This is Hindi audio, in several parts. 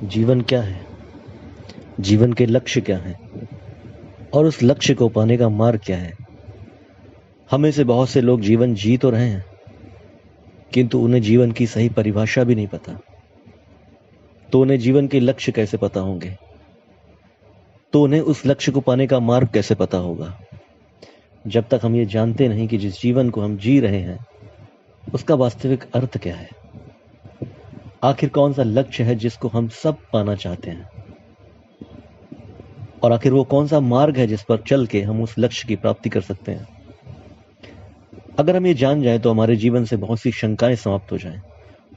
जीवन क्या है, जीवन के लक्ष्य क्या हैं और उस लक्ष्य को पाने का मार्ग क्या है। हमें से बहुत से लोग जीवन जी तो रहे हैं, किंतु उन्हें जीवन की सही परिभाषा भी नहीं पता। तो उन्हें जीवन के लक्ष्य कैसे पता होंगे, तो उन्हें उस लक्ष्य को पाने का मार्ग कैसे पता होगा, जब तक हम ये जानते नहीं कि जिस जीवन को हम जी रहे हैं उसका वास्तविक अर्थ क्या है। आखिर कौन सा लक्ष्य है जिसको हम सब पाना चाहते हैं, और आखिर वो कौन सा मार्ग है जिस पर चल के हम उस लक्ष्य की प्राप्ति कर सकते हैं। अगर हम ये जान जाएं तो हमारे जीवन से बहुत सी शंकाएं समाप्त हो जाएं,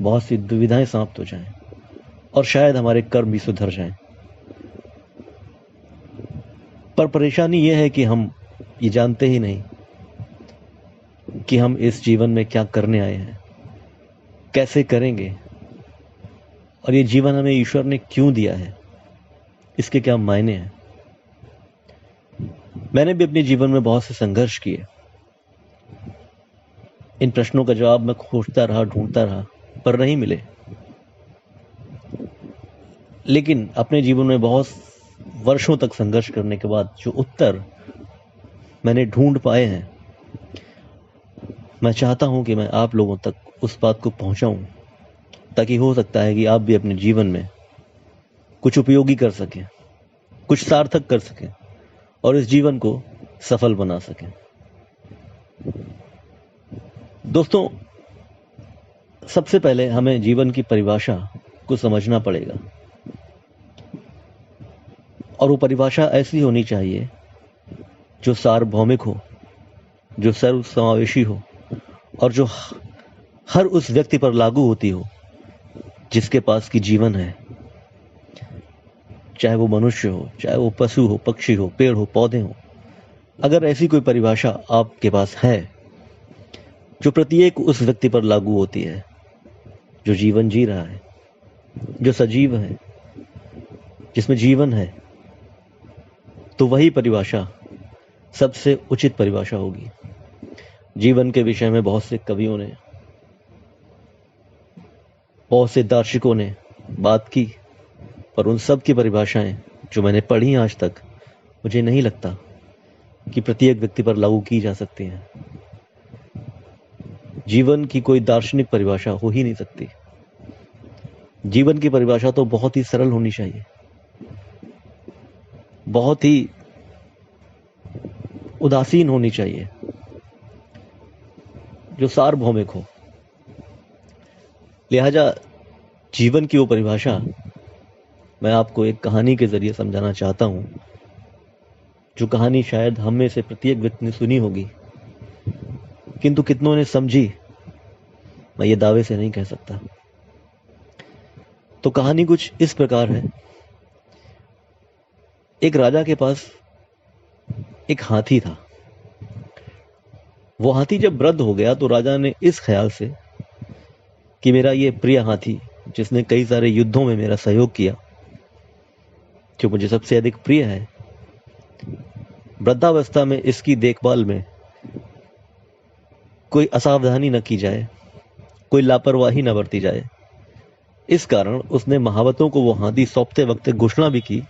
बहुत सी दुविधाएं समाप्त हो जाएं, और शायद हमारे कर्म भी सुधर जाएं। पर परेशानी यह है कि हम ये जानते ही नहीं कि हम इस जीवन में क्या करने आए हैं, कैसे करेंगे, और ये जीवन हमें ईश्वर ने क्यों दिया है, इसके क्या मायने हैं। मैंने भी अपने जीवन में बहुत से संघर्ष किए। इन प्रश्नों का जवाब मैं खोजता रहा, ढूंढता रहा, पर नहीं मिले। लेकिन अपने जीवन में बहुत वर्षों तक संघर्ष करने के बाद जो उत्तर मैंने ढूंढ पाए हैं, मैं चाहता हूं कि मैं आप लोगों तक उस बात को पहुंचाऊं, ताकि हो सकता है कि आप भी अपने जीवन में कुछ उपयोगी कर सकें, कुछ सार्थक कर सकें, और इस जीवन को सफल बना सकें। दोस्तों, सबसे पहले हमें जीवन की परिभाषा को समझना पड़ेगा, और वो परिभाषा ऐसी होनी चाहिए जो सार्वभौमिक हो, जो सर्वसमावेशी हो, और जो हर उस व्यक्ति पर लागू होती हो जिसके पास की जीवन है। चाहे वो मनुष्य हो, चाहे वो पशु हो, पक्षी हो, पेड़ हो, पौधे हो। अगर ऐसी कोई परिभाषा आपके पास है जो प्रत्येक उस व्यक्ति पर लागू होती है जो जीवन जी रहा है, जो सजीव है, जिसमें जीवन है, तो वही परिभाषा सबसे उचित परिभाषा होगी। जीवन के विषय में बहुत से कवियों ने, बहुत से दार्शनिकों ने बात की, पर उन सब की परिभाषाएं जो मैंने पढ़ी आज तक, मुझे नहीं लगता कि प्रत्येक व्यक्ति पर लागू की जा सकती हैं। जीवन की कोई दार्शनिक परिभाषा हो ही नहीं सकती। जीवन की परिभाषा तो बहुत ही सरल होनी चाहिए, बहुत ही उदासीन होनी चाहिए, जो सार्वभौमिक हो। लिहाजा जीवन की वो परिभाषा मैं आपको एक कहानी के जरिए समझाना चाहता हूं, जो कहानी शायद हम में से प्रत्येक व्यक्ति ने सुनी होगी, किंतु कितनों ने समझी, मैं ये दावे से नहीं कह सकता। तो कहानी कुछ इस प्रकार है। एक राजा के पास एक हाथी था। वो हाथी जब वृद्ध हो गया तो राजा ने इस ख्याल से कि मेरा ये प्रिय हाथी, जिसने कई सारे युद्धों में मेरा सहयोग किया, जो मुझे सबसे अधिक प्रिय है, वृद्धावस्था में इसकी देखभाल में कोई असावधानी न की जाए, कोई लापरवाही न बरती जाए। इस कारण उसने महावतों को वो हाथी सौंपते वक्त घोषणा भी की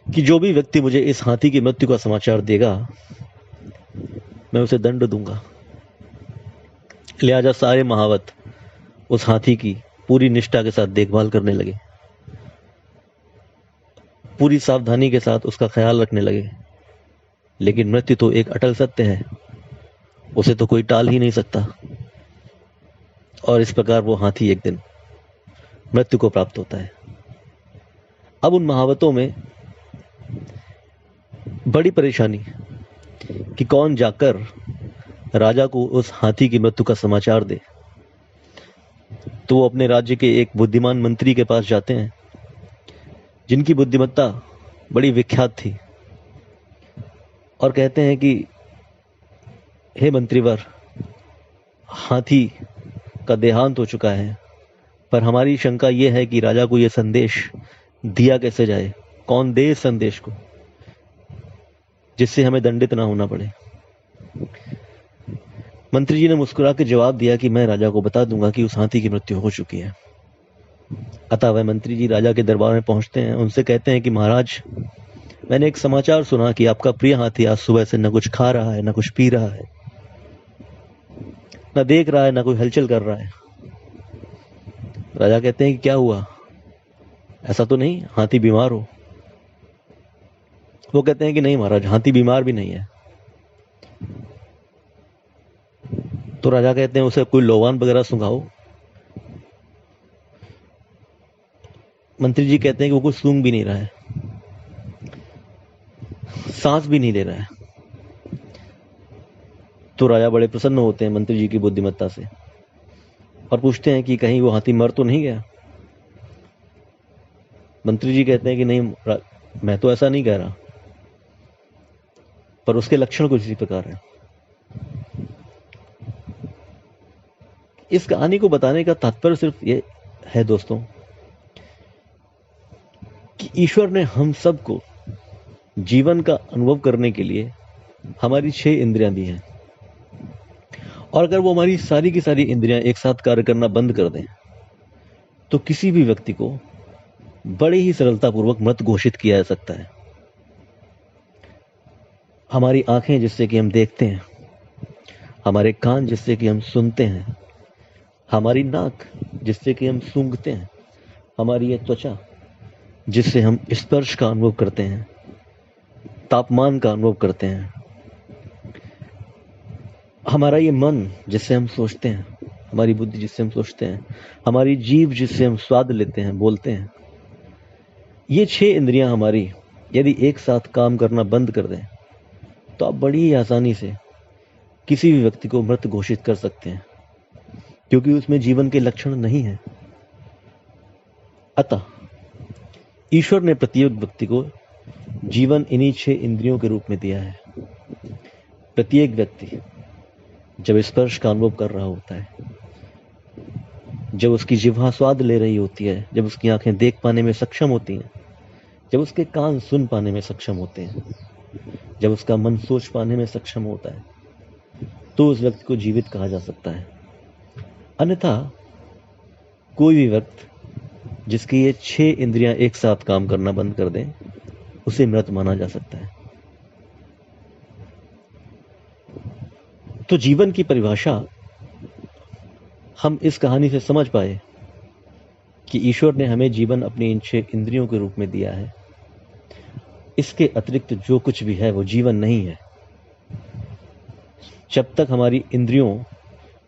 कि जो भी व्यक्ति मुझे इस हाथी की मृत्यु का समाचार देगा, मैं उसे दंड दूंगा। लिहाजा सारे महावत उस हाथी की पूरी निष्ठा के साथ देखभाल करने लगे, पूरी सावधानी के साथ उसका ख्याल रखने लगे। लेकिन मृत्यु तो एक अटल सत्य है, उसे तो कोई टाल ही नहीं सकता। और इस प्रकार वो हाथी एक दिन मृत्यु को प्राप्त होता है। अब उन महावतों में बड़ी परेशानी कि कौन जाकर राजा को उस हाथी की मृत्यु का समाचार दे। तो वो अपने राज्य के एक बुद्धिमान मंत्री के पास जाते हैं, जिनकी बुद्धिमत्ता बड़ी विख्यात थी, और कहते हैं कि हे मंत्रीवर, हाथी का देहांत हो चुका है, पर हमारी शंका यह है कि राजा को यह संदेश दिया कैसे जाए, कौन दे इस संदेश को, जिससे हमें दंडित ना होना पड़े। मंत्री जी ने मुस्कुरा के जवाब दिया कि मैं राजा को बता दूंगा कि उस हाथी की मृत्यु हो चुकी है। अतः वह मंत्री जी राजा के दरबार में पहुंचते हैं, उनसे कहते हैं कि महाराज, मैंने एक समाचार सुना कि आपका प्रिय हाथी आज सुबह से न कुछ खा रहा है, न कुछ पी रहा है, न देख रहा है, न कोई हलचल कर रहा है। राजा कहते हैं कि क्या हुआ, ऐसा तो नहीं हाथी बीमार हो? वो कहते हैं कि नहीं महाराज, हाथी बीमार भी नहीं है। तो राजा कहते हैं उसे कोई लोवान वगैरह सुंघाओ। मंत्री जी कहते हैं कि वो कुछ सूंघ भी नहीं रहा है, सांस भी नहीं ले रहा है। तो राजा बड़े प्रसन्न होते हैं मंत्री जी की बुद्धिमत्ता से और पूछते हैं कि कहीं वो हाथी मर तो नहीं गया। मंत्री जी कहते हैं कि नहीं, मैं तो ऐसा नहीं कह रहा, पर उसके लक्षण कुछ इसी प्रकार हैं। इस कहानी को बताने का तात्पर्य सिर्फ ये है दोस्तों कि ईश्वर ने हम सबको जीवन का अनुभव करने के लिए हमारी 6 इंद्रियां दी हैं, और अगर वो हमारी सारी की सारी इंद्रियां एक साथ कार्य करना बंद कर दें तो किसी भी व्यक्ति को बड़े ही सरलतापूर्वक मृत घोषित किया जा सकता है। हमारी आंखें जिससे कि हम देखते हैं, हमारे कान जिससे कि हम सुनते हैं, हमारी नाक जिससे कि हम सूंघते हैं, हमारी ये त्वचा जिससे हम स्पर्श का अनुभव करते हैं, तापमान का अनुभव करते हैं, हमारा ये मन जिससे हम सोचते हैं, हमारी बुद्धि जिससे हम सोचते हैं, हमारी जीभ जिससे हम स्वाद लेते हैं, बोलते हैं, ये 6 इंद्रियां हमारी यदि एक साथ काम करना बंद कर दें तो आप बड़ी ही आसानी से किसी भी व्यक्ति को मृत घोषित कर सकते हैं, क्योंकि उसमें जीवन के लक्षण नहीं है। अतः ईश्वर ने प्रत्येक व्यक्ति को जीवन इन्हीं 6 इंद्रियों के रूप में दिया है। प्रत्येक व्यक्ति जब स्पर्श का अनुभव कर रहा होता है, जब उसकी जिह्वा स्वाद ले रही होती है, जब उसकी आंखें देख पाने में सक्षम होती हैं, जब उसके कान सुन पाने में सक्षम होते हैं, जब उसका मन सोच पाने में सक्षम होता है, तो उस व्यक्ति को जीवित कहा जा सकता है। अन्यथा कोई भी व्यक्ति जिसकी ये 6 इंद्रियां एक साथ काम करना बंद कर दें, उसे मृत माना जा सकता है। तो जीवन की परिभाषा हम इस कहानी से समझ पाए कि ईश्वर ने हमें जीवन अपनी इन 6 इंद्रियों के रूप में दिया है। इसके अतिरिक्त जो कुछ भी है वो जीवन नहीं है। जब तक हमारी इंद्रियों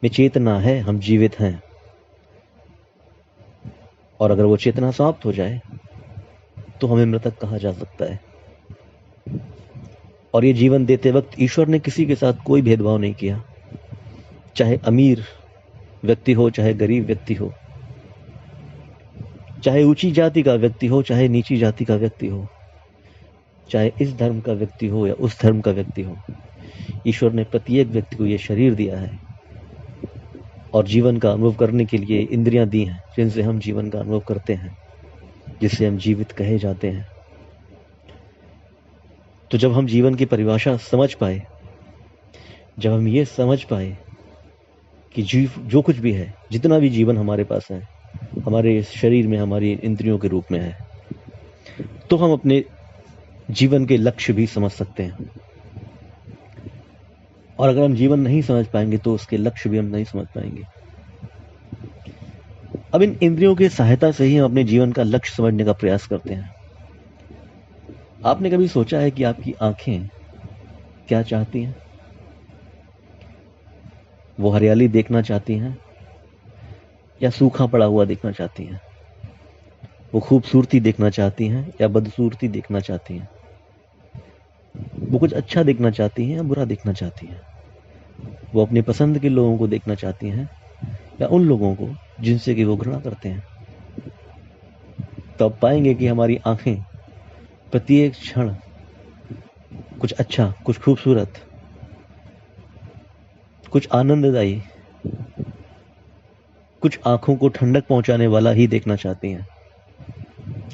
में चेतना है, हम जीवित हैं, और अगर वो चेतना समाप्त हो जाए तो हमें मृतक कहा जा सकता है। और ये जीवन देते वक्त ईश्वर ने किसी के साथ कोई भेदभाव नहीं किया, चाहे अमीर व्यक्ति हो, चाहे गरीब व्यक्ति हो, चाहे ऊंची जाति का व्यक्ति हो, चाहे नीची जाति का व्यक्ति हो, चाहे इस धर्म का व्यक्ति हो या उस धर्म का व्यक्ति हो। ईश्वर ने प्रत्येक व्यक्ति को यह शरीर दिया है और जीवन का अनुभव करने के लिए इंद्रियां दी हैं, जिनसे हम जीवन का अनुभव करते हैं, जिससे हम जीवित कहे जाते हैं। तो जब हम जीवन की परिभाषा समझ पाए, जब हम ये समझ पाए कि जो कुछ भी है, जितना भी जीवन हमारे पास है, हमारे इस शरीर में हमारी इंद्रियों के रूप में है, तो हम अपने जीवन के लक्ष्य भी समझ सकते हैं। और अगर हम जीवन नहीं समझ पाएंगे तो उसके लक्ष्य भी हम नहीं समझ पाएंगे। अब इन इंद्रियों की सहायता से ही हम अपने जीवन का लक्ष्य समझने का प्रयास करते हैं। आपने कभी सोचा है कि आपकी आंखें क्या चाहती हैं? वो हरियाली देखना चाहती हैं या सूखा पड़ा हुआ देखना चाहती हैं? वो खूबसूरती देखना चाहती हैं या बदसूरती देखना चाहती हैं? वो कुछ अच्छा देखना चाहती हैं या बुरा देखना चाहती हैं? वो अपनी पसंद के लोगों को देखना चाहती हैं या उन लोगों को जिनसे कि वो घृणा करते हैं? तो आप पाएंगे कि हमारी आंखें प्रत्येक क्षण कुछ अच्छा, कुछ खूबसूरत, कुछ आनंददायी, कुछ आंखों को ठंडक पहुंचाने वाला ही देखना चाहती हैं।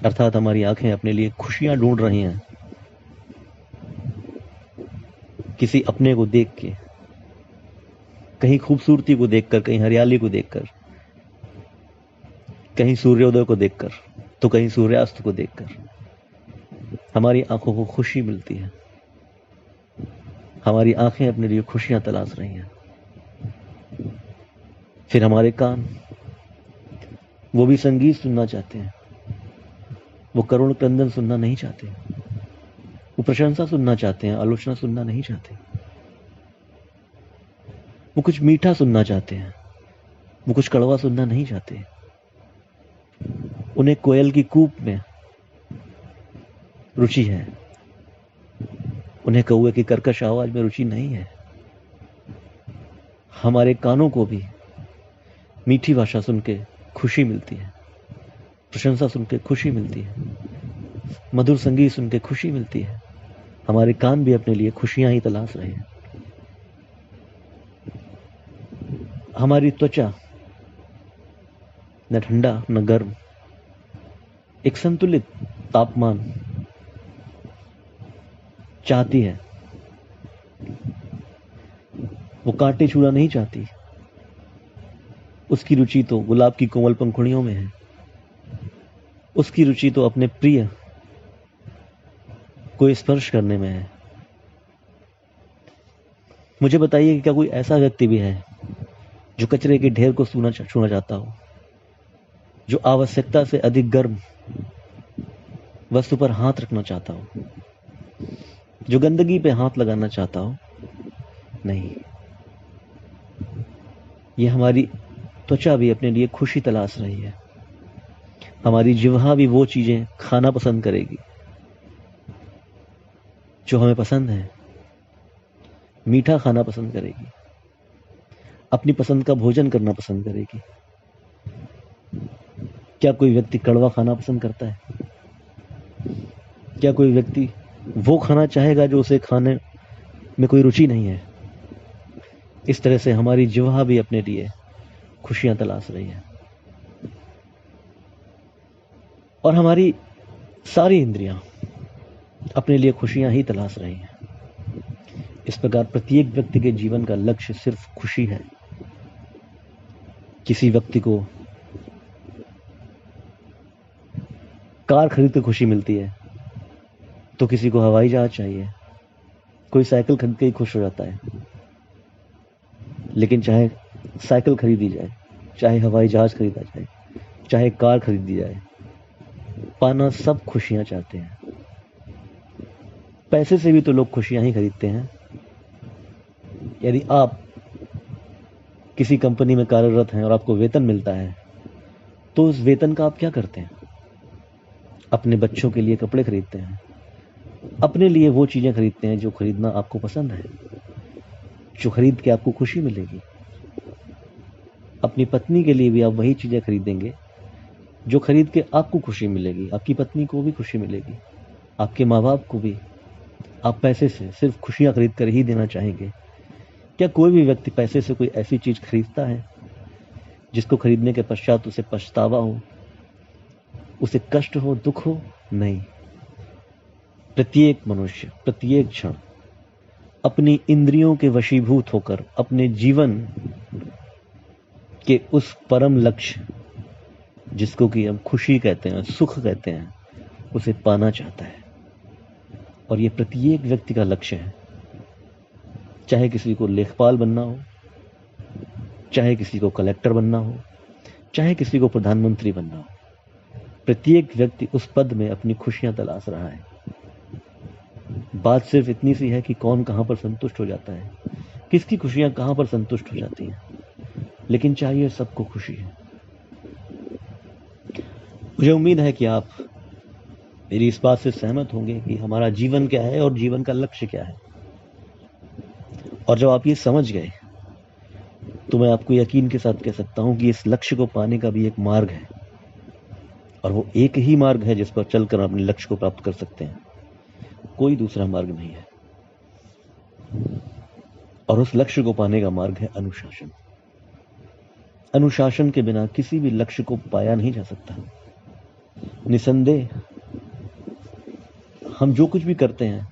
अर्थात हमारी आंखें अपने लिए खुशियां ढूंढ रही हैं, किसी अपने को देख के, कहीं खूबसूरती को देखकर, कहीं हरियाली को देखकर। कहीं सूर्योदय को देखकर तो कहीं सूर्यास्त को देखकर हमारी आंखों को खुशी मिलती है। हमारी आंखें अपने लिए खुशियां तलाश रही हैं। फिर हमारे कान, वो भी संगीत सुनना चाहते हैं। वो करुण क्रंदन सुनना नहीं चाहते। वो प्रशंसा सुनना चाहते हैं, आलोचना सुनना नहीं चाहते। वो कुछ मीठा सुनना चाहते हैं, वो कुछ कड़वा सुनना नहीं चाहते। उन्हें कोयल की कूप में रुचि है, उन्हें कौए की कर्कश आवाज में रुचि नहीं है। हमारे कानों को भी मीठी भाषा सुन के खुशी मिलती है, प्रशंसा सुन के खुशी मिलती है, मधुर संगीत सुन के खुशी मिलती है। हमारे कान भी अपने लिए खुशियां ही तलाश रहे हैं। हमारी त्वचा न ठंडा न गर्म, एक संतुलित तापमान चाहती है। वो कांटे छूना नहीं चाहती। उसकी रुचि तो गुलाब की कोमल पंखुड़ियों में है। उसकी रुचि तो अपने प्रिय को स्पर्श करने में है। मुझे बताइए कि क्या कोई ऐसा व्यक्ति भी है जो कचरे के ढेर को छूना चाहता हो, जो आवश्यकता से अधिक गर्म वस्तु पर हाथ रखना चाहता हो, जो गंदगी पे हाथ लगाना चाहता हो? नहीं। ये हमारी त्वचा भी अपने लिए खुशी तलाश रही है। हमारी जिह्वा भी वो चीजें खाना पसंद करेगी जो हमें पसंद है। मीठा खाना पसंद करेगी, अपनी पसंद का भोजन करना पसंद करेगी। क्या कोई व्यक्ति कड़वा खाना पसंद करता है? क्या कोई व्यक्ति वो खाना चाहेगा जो उसे खाने में कोई रुचि नहीं है? इस तरह से हमारी जिह्वा भी अपने लिए खुशियां तलाश रही है, और हमारी सारी इंद्रियां अपने लिए खुशियां ही तलाश रही हैं। इस प्रकार प्रत्येक व्यक्ति के जीवन का लक्ष्य सिर्फ खुशी है। किसी व्यक्ति को कार खरीद कर खुशी मिलती है, तो किसी को हवाई जहाज चाहिए। कोई साइकिल खरीद के ही खुश हो जाता है। लेकिन चाहे साइकिल खरीदी जाए, चाहे हवाई जहाज खरीदा जाए, चाहे कार खरीदी जाए, पाना सब खुशियां चाहते हैं। पैसे से भी तो लोग खुशियां ही खरीदते हैं। यदि आप किसी कंपनी में कार्यरत हैं और आपको वेतन मिलता है, तो उस वेतन का आप क्या करते हैं? अपने बच्चों के लिए कपड़े खरीदते हैं, अपने लिए वो चीजें खरीदते हैं जो खरीदना आपको पसंद है, जो खरीद के आपको खुशी मिलेगी। अपनी पत्नी के लिए भी आप वही चीजें खरीदेंगे जो खरीद के आपको खुशी मिलेगी। आपकी पत्नी को भी खुशी मिलेगी, आपके माँ बाप को भी। आप पैसे से सिर्फ खुशियां खरीद कर ही देना चाहेंगे? क्या कोई भी व्यक्ति पैसे से कोई ऐसी चीज खरीदता है जिसको खरीदने के पश्चात उसे पछतावा हो, उसे कष्ट हो, दुख हो? नहीं। प्रत्येक मनुष्य प्रत्येक क्षण अपनी इंद्रियों के वशीभूत होकर अपने जीवन के उस परम लक्ष्य, जिसको कि हम खुशी कहते हैं, सुख कहते हैं, उसे पाना चाहता है। और ये प्रत्येक व्यक्ति का लक्ष्य है। चाहे किसी को लेखपाल बनना हो, चाहे किसी को कलेक्टर बनना हो, चाहे किसी को प्रधानमंत्री बनना हो, प्रत्येक व्यक्ति उस पद में अपनी खुशियां तलाश रहा है। बात सिर्फ इतनी सी है कि कौन कहां पर संतुष्ट हो जाता है, किसकी खुशियां कहां पर संतुष्ट हो जाती हैं, लेकिन चाहिए सबको खुशी है। मुझे उम्मीद है कि आप मेरी इस बात से सहमत होंगे कि हमारा जीवन क्या है और जीवन का लक्ष्य क्या है। और जब आप ये समझ गए, तो मैं आपको यकीन के साथ कह सकता हूं कि इस लक्ष्य को पाने का भी एक मार्ग है, और वो एक ही मार्ग है जिस पर चलकर अपने लक्ष्य को प्राप्त कर सकते हैं। कोई दूसरा मार्ग नहीं है। और उस लक्ष्य को पाने का मार्ग है अनुशासन। अनुशासन के बिना किसी भी लक्ष्य को पाया नहीं जा सकता। निसंदेह हम जो कुछ भी करते हैं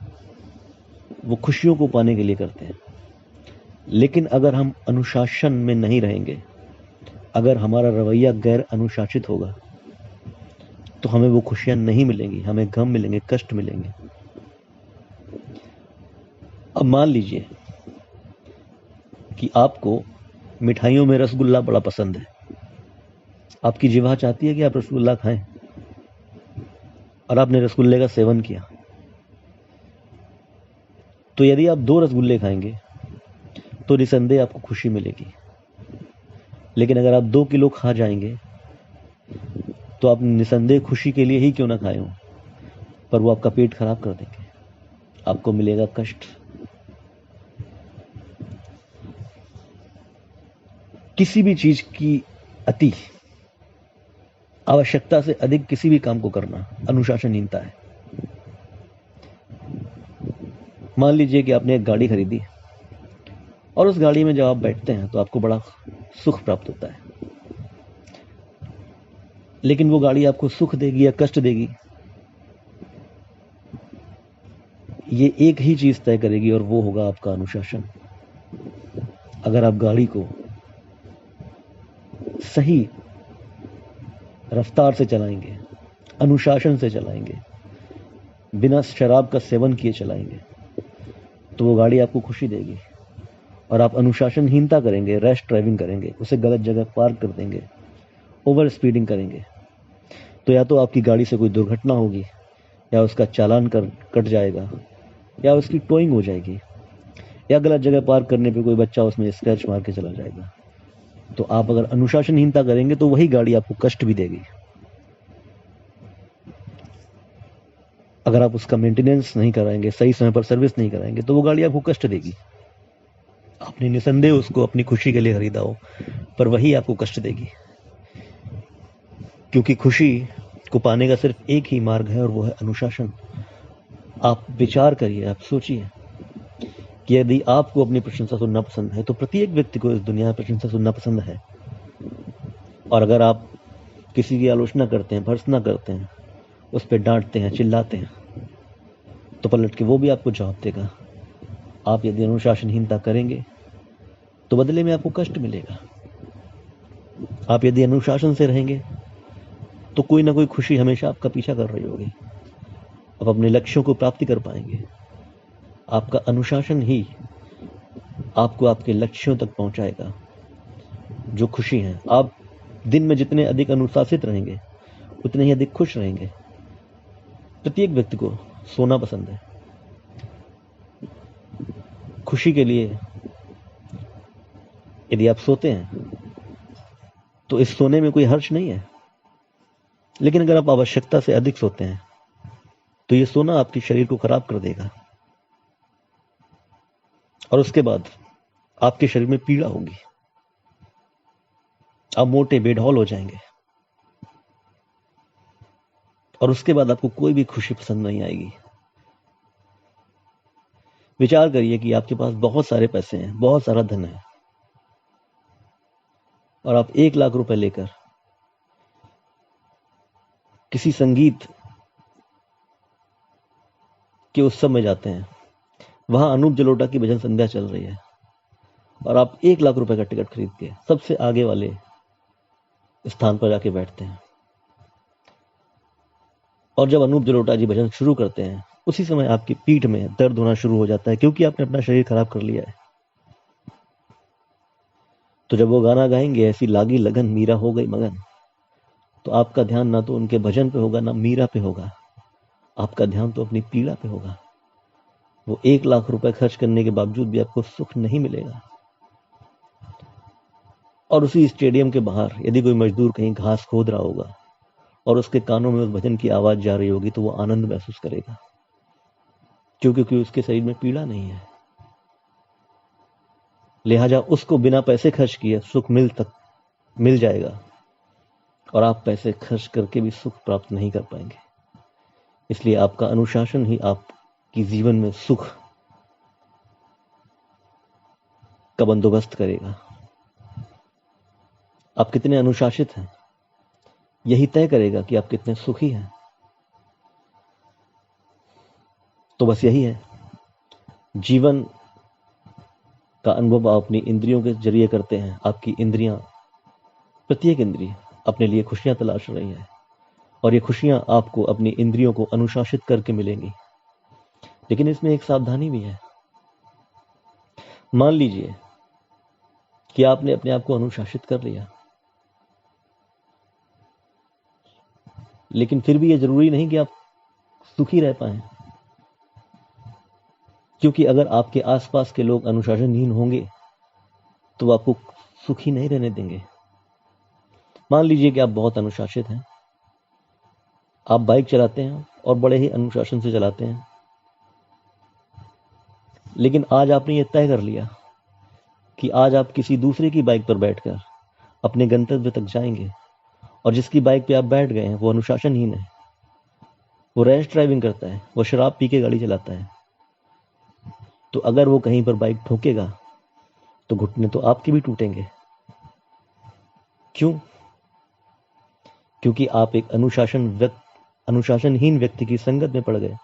वो खुशियों को पाने के लिए करते हैं, लेकिन अगर हम अनुशासन में नहीं रहेंगे, अगर हमारा रवैया गैर अनुशासित होगा तो हमें वो खुशियां नहीं मिलेंगी, हमें गम मिलेंगे, कष्ट मिलेंगे। अब मान लीजिए कि आपको मिठाइयों में रसगुल्ला बड़ा पसंद है, आपकी जिह्वा चाहती है कि आप रसगुल्ला खाएं, और आपने रसगुल्ले का सेवन किया, तो यदि आप 2 रसगुल्ले खाएंगे तो निसंदेह आपको खुशी मिलेगी। लेकिन अगर आप 2 किलो खा जाएंगे तो आप निसंदेह खुशी के लिए ही क्यों ना खाए हों, पर वो आपका पेट खराब कर देंगे, आपको मिलेगा कष्ट। किसी भी चीज की अति, आवश्यकता से अधिक किसी भी काम को करना अनुशासनहीनता है। मान लीजिए कि आपने एक गाड़ी खरीदी और उस गाड़ी में जब आप बैठते हैं तो आपको बड़ा सुख प्राप्त होता है, लेकिन वो गाड़ी आपको सुख देगी या कष्ट देगी, ये एक ही चीज तय करेगी, और वो होगा आपका अनुशासन। अगर आप गाड़ी को सही रफ्तार से चलाएंगे, अनुशासन से चलाएंगे, बिना शराब का सेवन किए चलाएंगे, तो वो गाड़ी आपको खुशी देगी। और आप अनुशासनहीनता करेंगे, रैश ड्राइविंग करेंगे, उसे गलत जगह पार्क कर देंगे, ओवर स्पीडिंग करेंगे, तो या तो आपकी गाड़ी से कोई दुर्घटना होगी, या उसका चालान कट जाएगा, या उसकी टोइंग हो जाएगी, या गलत जगह पार्क करने पे कोई बच्चा उसमें स्क्रैच मार के चला जाएगा। तो आप अगर अनुशासनहीनता करेंगे तो वही गाड़ी आपको कष्ट भी देगी। अगर आप उसका मेंटेनेंस नहीं कराएंगे, सही समय पर सर्विस नहीं कराएंगे, तो वो गाड़ी आपको कष्ट देगी। आपने निसंदेह उसको अपनी खुशी के लिए खरीदा हो, पर वही आपको कष्ट देगी, क्योंकि खुशी को पाने का सिर्फ एक ही मार्ग है, और वो है अनुशासन। आप विचार करिए, आप सोचिए कि यदि आपको अपनी प्रशंसा सुनना पसंद है, तो प्रत्येक व्यक्ति को इस दुनिया में प्रशंसा सुनना पसंद है। और अगर आप किसी की आलोचना करते हैं, भर्त्सना करते हैं, उस पर डांटते हैं, चिल्लाते हैं, तो पलट के वो भी आपको जवाब देगा। आप यदि अनुशासनहीनता करेंगे तो बदले में आपको कष्ट मिलेगा। आप यदि अनुशासन से रहेंगे तो कोई ना कोई खुशी हमेशा आपका पीछा कर रही होगी, आप अपने लक्ष्यों को प्राप्ति कर पाएंगे। आपका अनुशासन ही आपको आपके लक्ष्यों तक पहुंचाएगा। जो खुशी है, आप दिन में जितने अधिक अनुशासित रहेंगे उतने ही अधिक खुश रहेंगे। प्रत्येक व्यक्ति को सोना पसंद है, खुशी के लिए यदि आप सोते हैं तो इस सोने में कोई हर्ष नहीं है। लेकिन अगर आप आवश्यकता से अधिक सोते हैं तो ये सोना आपके शरीर को खराब कर देगा, और उसके बाद आपके शरीर में पीड़ा होगी, आप मोटे बेढौल हो जाएंगे, और उसके बाद आपको कोई भी खुशी पसंद नहीं आएगी। विचार करिए कि आपके पास बहुत सारे पैसे हैं, बहुत सारा धन है, और आप 1 लाख रुपए लेकर किसी संगीत के उत्सव में जाते हैं, वहां अनूप जलोटा की भजन संध्या चल रही है, और आप 1 लाख रुपए का टिकट खरीद के सबसे आगे वाले स्थान पर जाके बैठते हैं। और जब अनूप जलोटा जी भजन शुरू करते हैं, उसी समय आपकी पीठ में दर्द होना शुरू हो जाता है, क्योंकि आपने अपना शरीर खराब कर लिया है। तो जब वो गाना गाएंगे, ऐसी लागी लगन मीरा हो गई मगन, तो आपका ध्यान ना तो उनके भजन पे होगा, ना मीरा पे होगा, आपका ध्यान तो अपनी पीड़ा पे होगा। वो 1 लाख रुपए खर्च करने के बावजूद भी आपको सुख नहीं मिलेगा। और उसी स्टेडियम के बाहर यदि कोई मजदूर कहीं घास खोद रहा होगा और उसके कानों में उस भजन की आवाज जा रही होगी, तो वो आनंद महसूस करेगा, क्योंकि उसके शरीर में पीड़ा नहीं है। लिहाजा उसको बिना पैसे खर्च किए सुख मिल जाएगा, और आप पैसे खर्च करके भी सुख प्राप्त नहीं कर पाएंगे। इसलिए आपका अनुशासन ही आपकी जीवन में सुख का बंदोबस्त करेगा। आप कितने अनुशासित हैं, यही तय करेगा कि आप कितने सुखी हैं। तो बस यही है, जीवन का अनुभव आप अपनी इंद्रियों के जरिए करते हैं। आपकी इंद्रियां प्रत्येक इंद्रिय अपने लिए खुशियां तलाश रही है और ये खुशियां आपको अपनी इंद्रियों को अनुशासित करके मिलेंगी। लेकिन इसमें एक सावधानी भी है। मान लीजिए कि आपने अपने आप को अनुशासित कर लिया, लेकिन फिर भी ये जरूरी नहीं कि आप सुखी रह पाएं, क्योंकि अगर आपके आसपास के लोग अनुशासनहीन होंगे तो वो आपको सुखी नहीं रहने देंगे। मान लीजिए कि आप बहुत अनुशासित हैं, आप बाइक चलाते हैं और बड़े ही अनुशासन से चलाते हैं, लेकिन आज आपने ये तय कर लिया कि आज आप किसी दूसरे की बाइक पर बैठकर अपने गंतव्य तक जाएंगे, और जिसकी बाइक पे आप बैठ गए हैं वो अनुशासनहीन है, वो रैश ड्राइविंग करता है, वो शराब पी के गाड़ी चलाता है। तो अगर वो कहीं पर बाइक ठोकेगा तो घुटने तो आपके भी टूटेंगे। क्यों? क्योंकि आप एक अनुशासनहीन व्यक्ति की संगत में पड़ गए।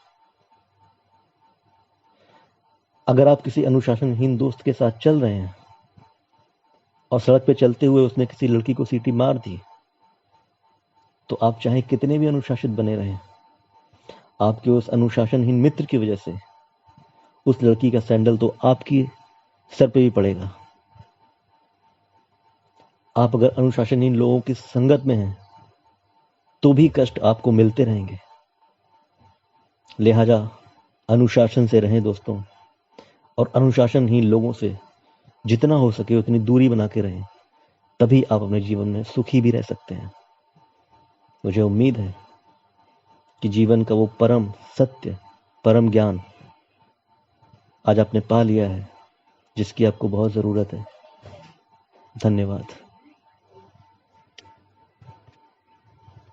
अगर आप किसी अनुशासनहीन दोस्त के साथ चल रहे हैं और सड़क पे चलते हुए उसने किसी लड़की को सीटी मार दी, तो आप चाहे कितने भी अनुशासित बने रहें, आपके उस अनुशासनहीन मित्र की वजह से उस लड़की का सैंडल तो आपकी सर पे भी पड़ेगा। आप अगर अनुशासनहीन लोगों की संगत में हैं तो भी कष्ट आपको मिलते रहेंगे। लिहाजा अनुशासन से रहें दोस्तों, और अनुशासनहीन लोगों से जितना हो सके उतनी दूरी बना के रहें, तभी आप अपने जीवन में सुखी भी रह सकते हैं। मुझे उम्मीद है कि जीवन का वो परम सत्य, परम ज्ञान आज आपने पा लिया है जिसकी आपको बहुत जरूरत है। धन्यवाद।